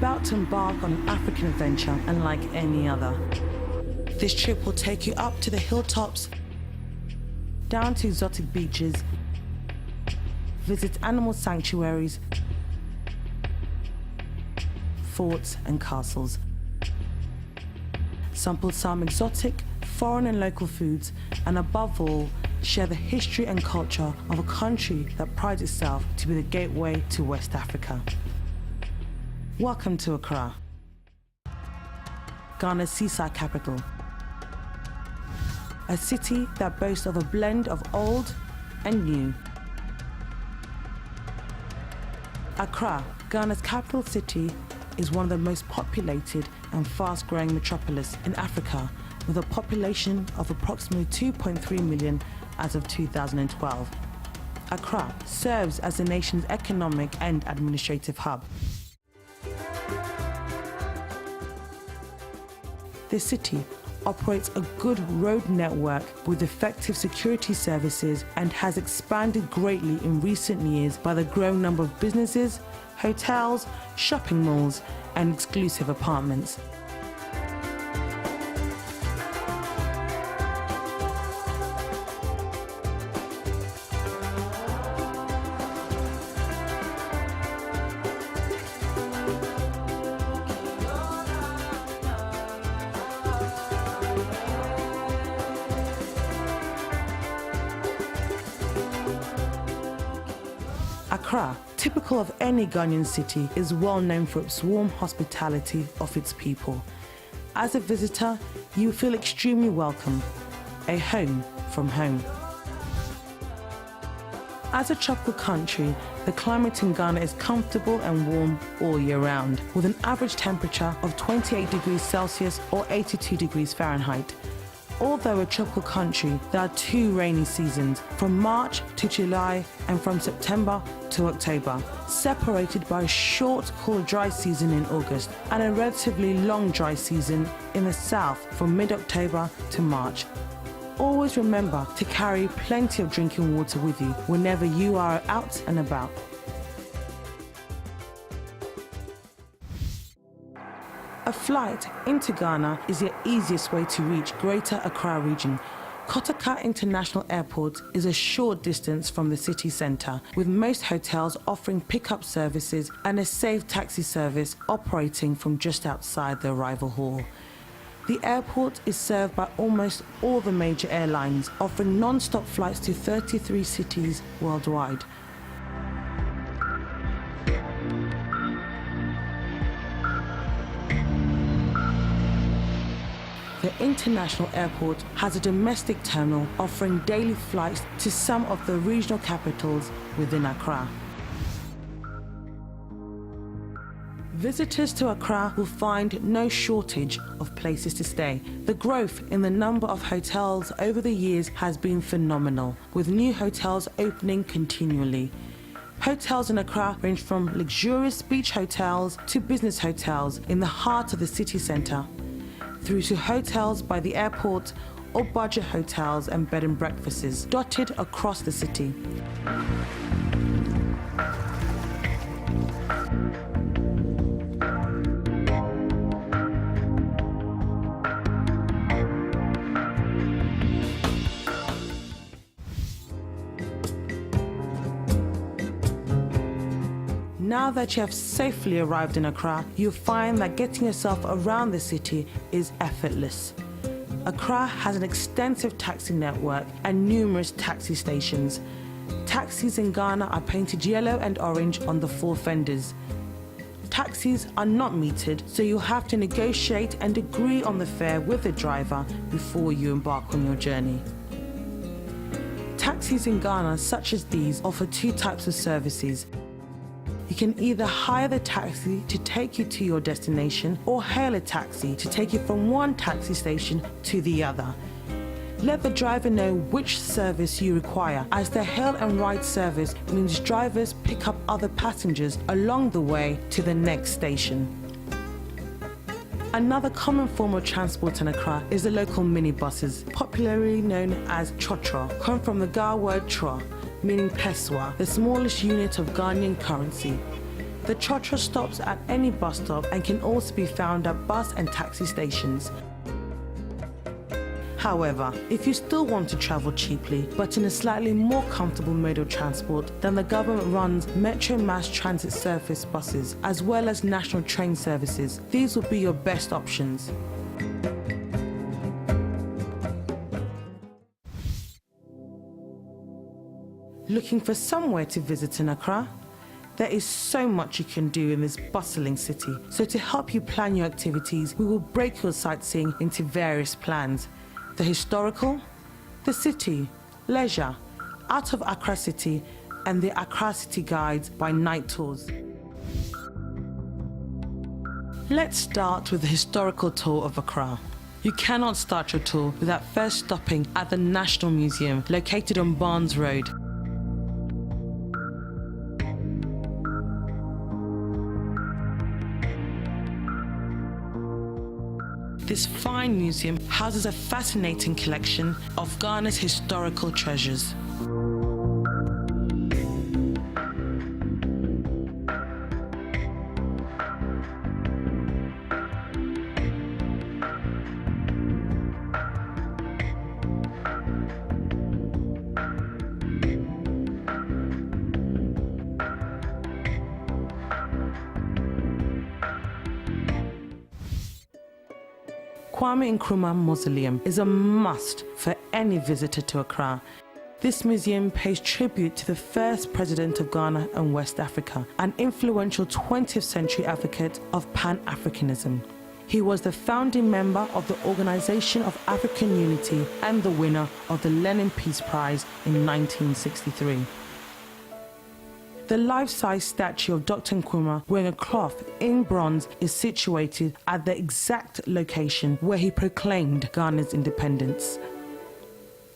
about to embark on an African adventure unlike any other. This trip will take you up to the hilltops, down to exotic beaches, visit animal sanctuaries, forts and castles, sample some exotic, foreign and local foods, and above all, share the history and culture of a country that prides itself to be the gateway to West Africa. Welcome to Accra, Ghana's seaside capital. A city that boasts of a blend of old and new. Accra, Ghana's capital city, is one of the most populated and fast-growing metropolis in Africa, with a population of approximately 2.3 million as of 2012. Accra serves as the nation's economic and administrative hub. This city operates a good road network with effective security services and has expanded greatly in recent years by the growing number of businesses, hotels, shopping malls, and exclusive apartments. Accra, typical of any Ghanaian city, is well known for its warm hospitality of its people. As a visitor, you feel extremely welcome, a home from home. As a tropical country, the climate in Ghana is comfortable and warm all year round, with an average temperature of 28 degrees Celsius or 82 degrees Fahrenheit. Although a tropical country, there are two rainy seasons, from March to July and from September to October, separated by a short, cool dry season in August and a relatively long dry season in the south from mid-October to March. Always remember to carry plenty of drinking water with you whenever you are out and about. A flight into Ghana is the easiest way to reach Greater Accra region. Kotoka International Airport is a short distance from the city centre, with most hotels offering pickup services and a safe taxi service operating from just outside the arrival hall. The airport is served by almost all the major airlines, offering non-stop flights to 33 cities worldwide. The international airport has a domestic terminal offering daily flights to some of the regional capitals within Accra. Visitors to Accra will find no shortage of places to stay. The growth in the number of hotels over the years has been phenomenal, with new hotels opening continually. Hotels in Accra range from luxurious beach hotels to business hotels in the heart of the city centre, through to hotels by the airport or budget hotels and bed and breakfasts dotted across the city. Now that you have safely arrived in Accra, you'll find that getting yourself around the city is effortless. Accra has an extensive taxi network and numerous taxi stations. Taxis in Ghana are painted yellow and orange on the four fenders. Taxis are not metered, so you'll have to negotiate and agree on the fare with the driver before you embark on your journey. Taxis in Ghana, such as these, offer two types of services. You can either hire the taxi to take you to your destination or hail a taxi to take you from one taxi station to the other. Let the driver know which service you require, as the hail and ride service means drivers pick up other passengers along the way to the next station. Another common form of transport in Accra is the local minibuses, popularly known as chotro, come from the Ga word tro, meaning peswa, the smallest unit of Ghanaian currency. The Chotra stops at any bus stop and can also be found at bus and taxi stations. However, if you still want to travel cheaply, but in a slightly more comfortable mode of transport, then the government runs Metro Mass Transit Service buses, as well as national train services. These will be your best options. Looking for somewhere to visit in Accra? There is so much you can do in this bustling city. So to help you plan your activities, we will break your sightseeing into various plans. The historical, the city, leisure, out of Accra City, and the Accra City Guides by night tours. Let's start with the historical tour of Accra. You cannot start your tour without first stopping at the National Museum, located on Barnes Road. This fine museum houses a fascinating collection of Ghana's historical treasures. Kwame Nkrumah Mausoleum is a must for any visitor to Accra. This museum pays tribute to the first president of Ghana and West Africa, an influential 20th century advocate of Pan-Africanism. He was the founding member of the Organization of African Unity and the winner of the Lenin Peace Prize in 1963. The life-size statue of Dr. Nkrumah wearing a cloth in bronze is situated at the exact location where he proclaimed Ghana's independence.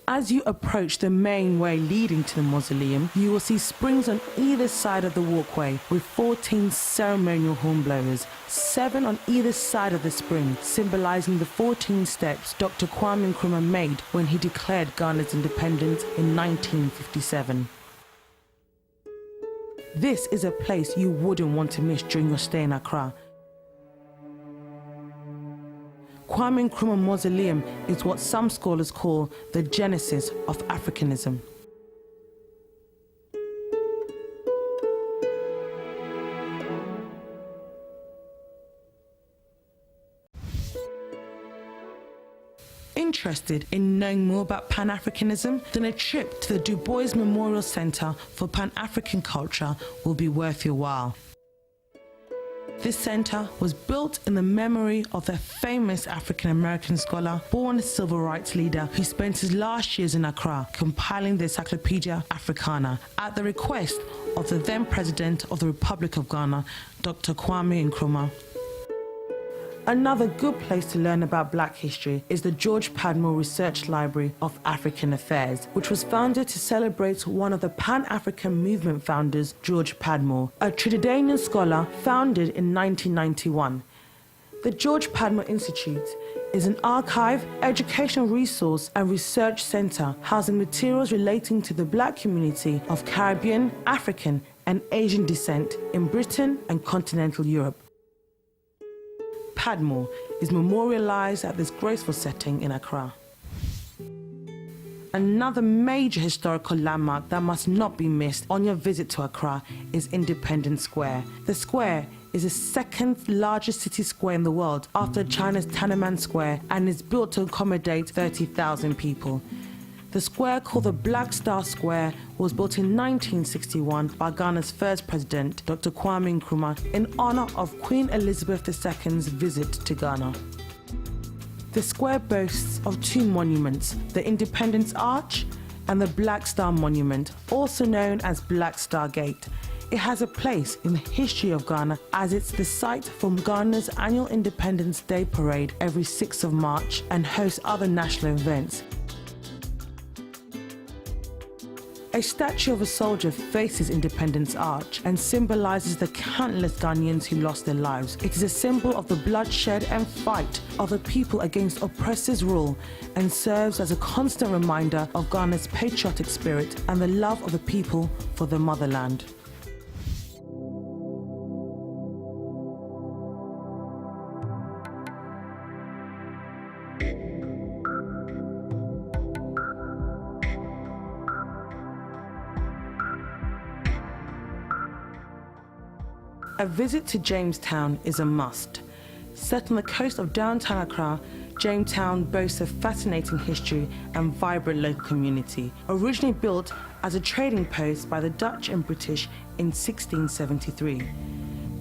As you approach the main way leading to the mausoleum, you will see springs on either side of the walkway with 14 ceremonial hornblowers, 7 on either side of the spring, symbolizing the 14 steps Dr. Kwame Nkrumah made when he declared Ghana's independence in 1957. This is a place you wouldn't want to miss during your stay in Accra. Kwame Nkrumah Mausoleum is what some scholars call the genesis of Africanism. Interested in knowing more about Pan-Africanism? Then a trip to the Du Bois Memorial Center for Pan-African Culture will be worth your while. This center was built in the memory of the famous African-American scholar, born civil rights leader, who spent his last years in Accra compiling the Encyclopedia Africana at the request of the then President of the Republic of Ghana, Dr. Kwame Nkrumah. Another good place to learn about Black history is the George Padmore Research Library of African Affairs, which was founded to celebrate one of the Pan-African movement founders, George Padmore, a Trinidadian scholar founded in 1991. The George Padmore Institute is an archive, educational resource and research center housing materials relating to the Black community of Caribbean, African and Asian descent in Britain and continental Europe. Padmore is memorialized at this graceful setting in Accra. Another major historical landmark that must not be missed on your visit to Accra is Independence Square. The square is the second largest city square in the world after China's Tiananmen Square and is built to accommodate 30,000 people. The square, called the Black Star Square, was built in 1961 by Ghana's first president, Dr. Kwame Nkrumah, in honor of Queen Elizabeth II's visit to Ghana. The square boasts of 2 monuments, the Independence Arch and the Black Star Monument, also known as Black Star Gate. It has a place in the history of Ghana as it's the site for Ghana's annual Independence Day parade every 6th of March and hosts other national events. A statue of a soldier faces Independence Arch and symbolizes the countless Ghanaians who lost their lives. It is a symbol of the bloodshed and fight of the people against oppressors' rule and serves as a constant reminder of Ghana's patriotic spirit and the love of the people for the motherland. A visit to Jamestown is a must. Set on the coast of downtown Accra, Jamestown boasts a fascinating history and vibrant local community. Originally built as a trading post by the Dutch and British in 1673.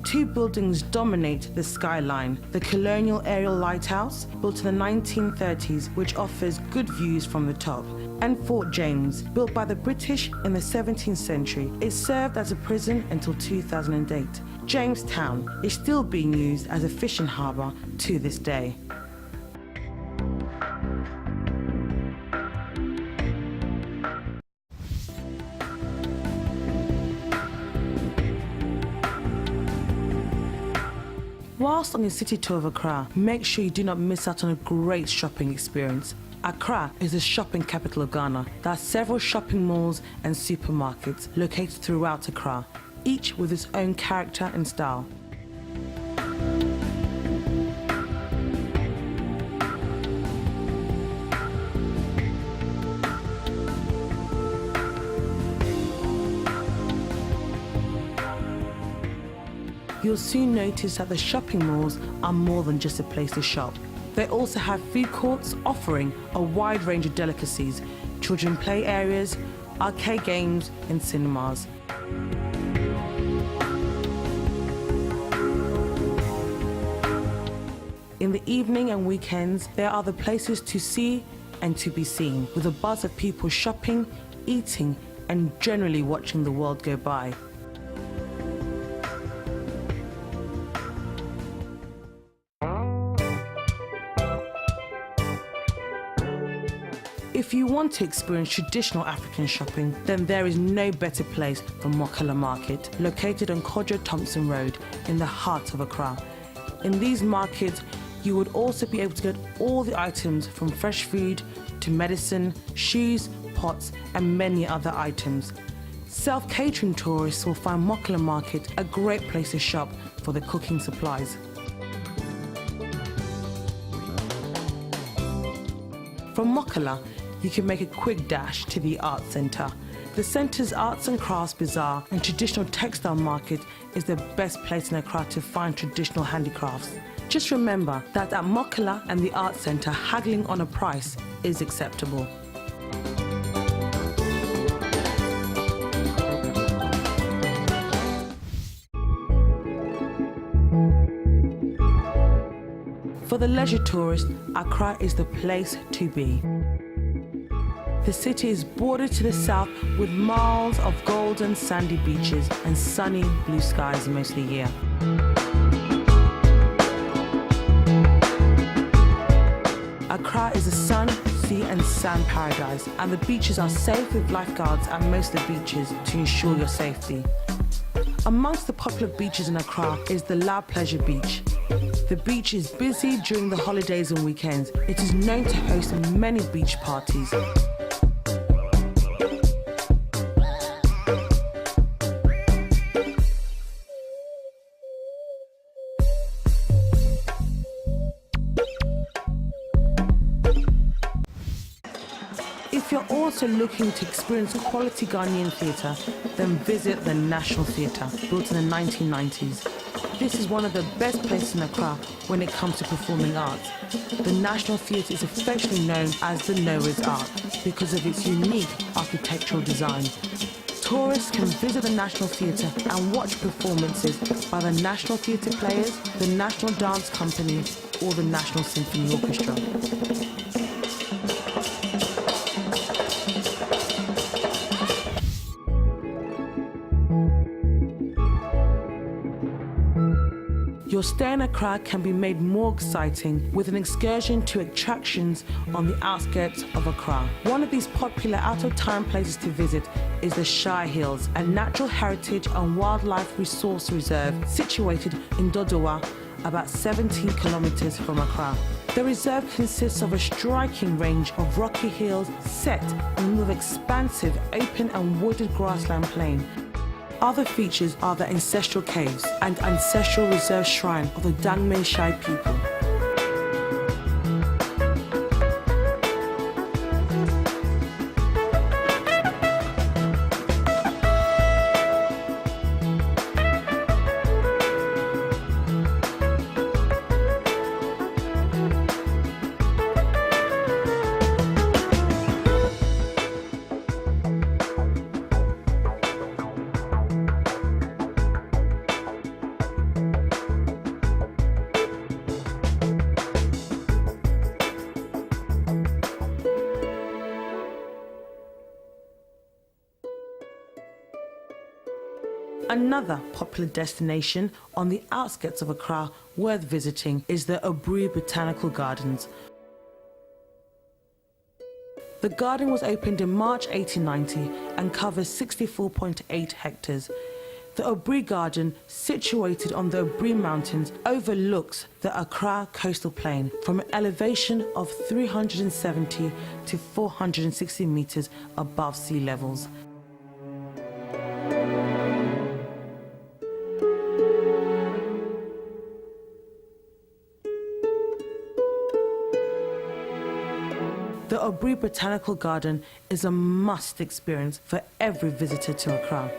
Two buildings dominate the skyline: the Colonial Aerial Lighthouse, built in the 1930s, which offers good views from the top, and Fort James, built by the British in the 17th century. It served as a prison until 2008. Jamestown is still being used as a fishing harbour to this day. Whilst on your city tour of Accra, make sure you do not miss out on a great shopping experience. Accra is the shopping capital of Ghana. There are several shopping malls and supermarkets located throughout Accra, each with its own character and style. You'll soon notice that the shopping malls are more than just a place to shop. They also have food courts offering a wide range of delicacies, children play areas, arcade games and cinemas. In the evening and weekends, there are other places to see and to be seen, with a buzz of people shopping, eating and generally watching the world go by. If you want to experience traditional African shopping, then there is no better place than Mokala Market, located on Kojo Thompson Road in the heart of Accra. In these markets, you would also be able to get all the items from fresh food to medicine, shoes, pots and many other items. Self-catering tourists will find Mokala Market a great place to shop for their cooking supplies. From Mokala, you can make a quick dash to the Art Centre. The centre's arts and crafts bazaar and traditional textile market is the best place in Accra to find traditional handicrafts. Just remember that at Mokala and the Art Centre, haggling on a price is acceptable. For the leisure tourist, Accra is the place to be. The city is bordered to the south with miles of golden sandy beaches and sunny blue skies most of the year. Accra is a sun, sea and sand paradise, and the beaches are safe with lifeguards at most of the beaches to ensure your safety. Amongst the popular beaches in Accra is the La Pleasure Beach. The beach is busy during the holidays and weekends. It is known to host many beach parties. If you're also looking to experience quality Ghanaian theatre, then visit the National Theatre, built in the 1990s. This is one of the best places in Accra when it comes to performing arts. The National Theatre is affectionately known as the Noah's Ark because of its unique architectural design. Tourists can visit the National Theatre and watch performances by the National Theatre Players, the National Dance Company, or the National Symphony Orchestra. Your stay in Accra can be made more exciting with an excursion to attractions on the outskirts of Accra. One of these popular out-of-town places to visit is the Shire Hills, a natural heritage and wildlife resource reserve situated in Dodowa, about 17 kilometers from Accra. The reserve consists of a striking range of rocky hills set in the middle of expansive open and wooded grassland plain. Other features are the ancestral caves and ancestral reserve shrine of the Dangme Shai people. Another popular destination on the outskirts of Accra worth visiting is the Obri Botanical Gardens. The garden was opened in March 1890 and covers 64.8 hectares. The Obri Garden, situated on the Obri Mountains, overlooks the Accra coastal plain from an elevation of 370 to 460 meters above sea levels. The Obri Botanical Garden is a must experience for every visitor to Accra.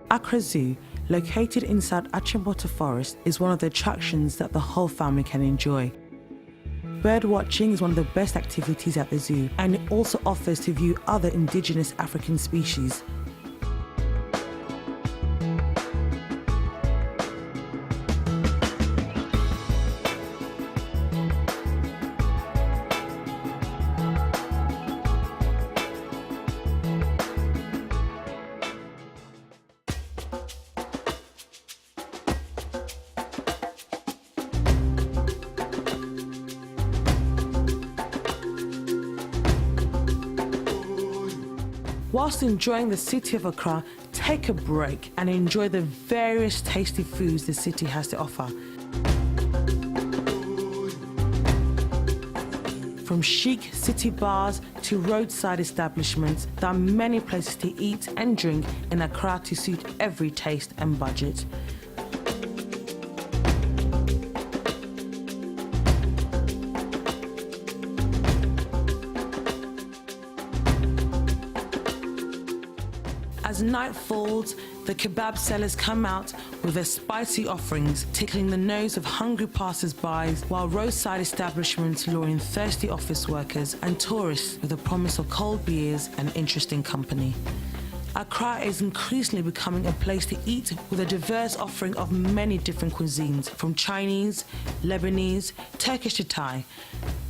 Accra Zoo, located inside Achimota Forest, is one of the attractions that the whole family can enjoy. Bird watching is one of the best activities at the zoo, and it also offers to view other indigenous African species. Whilst enjoying the city of Accra, take a break and enjoy the various tasty foods the city has to offer. From chic city bars to roadside establishments, there are many places to eat and drink in Accra to suit every taste and budget. As night falls, the kebab sellers come out with their spicy offerings, tickling the nose of hungry passers-by, while roadside establishments lure in thirsty office workers and tourists with the promise of cold beers and interesting company. Accra is increasingly becoming a place to eat with a diverse offering of many different cuisines, from Chinese, Lebanese, Turkish to Thai.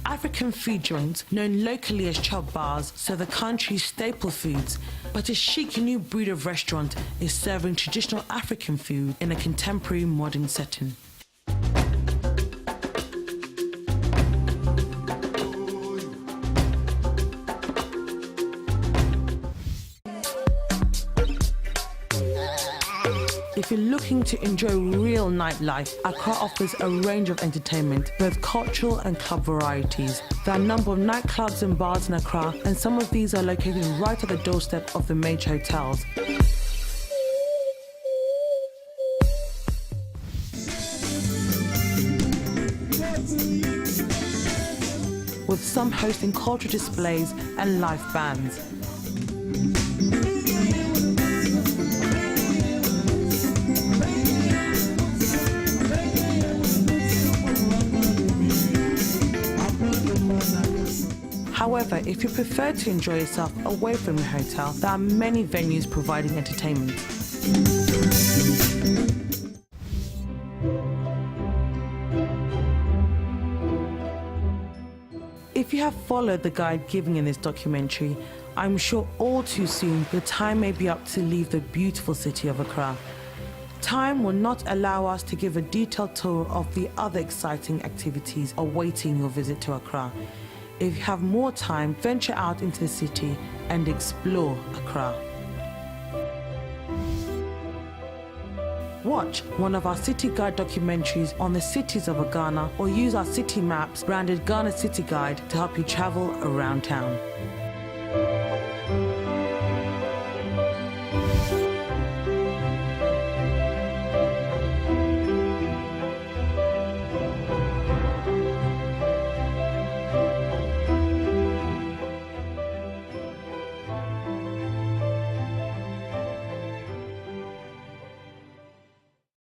African food joints, known locally as chop bars, serve the country's staple foods, but a chic new breed of restaurant is serving traditional African food in a contemporary modern setting. If you're looking to enjoy real nightlife, Accra offers a range of entertainment, both cultural and club varieties. There are a number of nightclubs and bars in Accra, and some of these are located right at the doorstep of the major hotels. With some hosting cultural displays and live bands. However, if you prefer to enjoy yourself away from your hotel, there are many venues providing entertainment. If you have followed the guide given in this documentary, I'm sure all too soon the time may be up to leave the beautiful city of Accra. Time will not allow us to give a detailed tour of the other exciting activities awaiting your visit to Accra. If you have more time, venture out into the city and explore Accra. Watch one of our City Guide documentaries on the cities of Ghana, or use our city maps branded Ghana City Guide to help you travel around town.